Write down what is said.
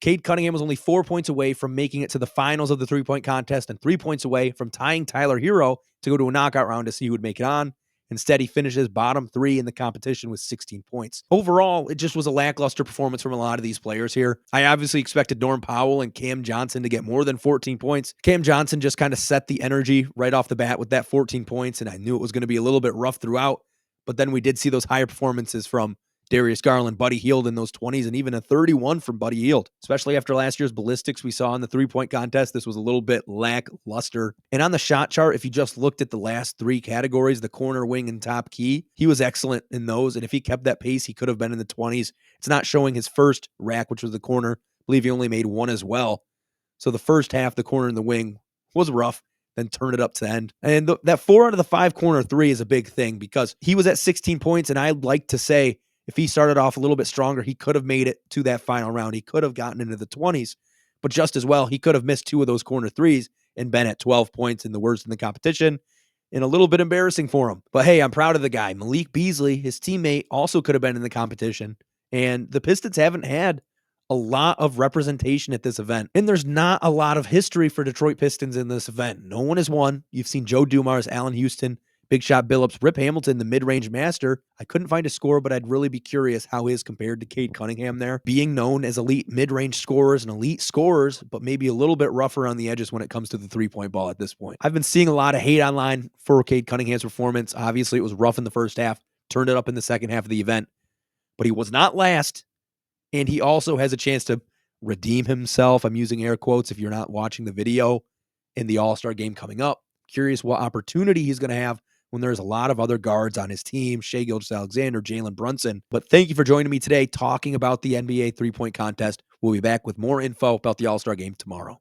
Cade Cunningham was only 4 points away from making it to the finals of the three-point contest and 3 points away from tying Tyler Hero to go to a knockout round to see who would make it on. Instead, he finishes bottom 3 in the competition with 16 points. Overall, it just was a lackluster performance from a lot of these players here. I obviously expected Norm Powell and Cam Johnson to get more than 14 points. Cam Johnson just kind of set the energy right off the bat with that 14 points, and I knew it was going to be a little bit rough throughout. But then we did see those higher performances from Darius Garland, Buddy Hield in those 20s, and even a 31 from Buddy Hield. Especially after last year's ballistics we saw in the three-point contest, this was a little bit lackluster. And on the shot chart, if you just looked at the last 3 categories, the corner, wing, and top key, he was excellent in those. And if he kept that pace, he could have been in the 20s. It's not showing his first rack, which was the corner. I believe he only made 1 as well. So the first half, the corner and the wing was rough, then turn it up to the end. And that 4 out of the 5 corner 3 is a big thing because he was at 16 points, and I'd like to say if he started off a little bit stronger, he could have made it to that final round. He could have gotten into the 20s, but just as well, he could have missed 2 of those corner 3s and been at 12 points and the worst in the competition. And a little bit embarrassing for him. But hey, I'm proud of the guy. Malik Beasley, his teammate, also could have been in the competition. And the Pistons haven't had a lot of representation at this event. And there's not a lot of history for Detroit Pistons in this event. No one has won. You've seen Joe Dumars, Allen Houston, Big Shot Billups, Rip Hamilton, the mid-range master. I couldn't find a score, but I'd really be curious how his compared to Cade Cunningham there. Being known as elite mid-range scorers and elite scorers, but maybe a little bit rougher on the edges when it comes to the three-point ball at this point. I've been seeing a lot of hate online for Cade Cunningham's performance. Obviously, it was rough in the first half, turned it up in the second half of the event, but he was not last, and he also has a chance to redeem himself. I'm using air quotes if you're not watching the video in the All-Star game coming up. Curious what opportunity he's going to have when there's a lot of other guards on his team, Shai Gilgeous-Alexander, Jalen Brunson. But thank you for joining me today talking about the NBA three-point contest. We'll be back with more info about the All-Star game tomorrow.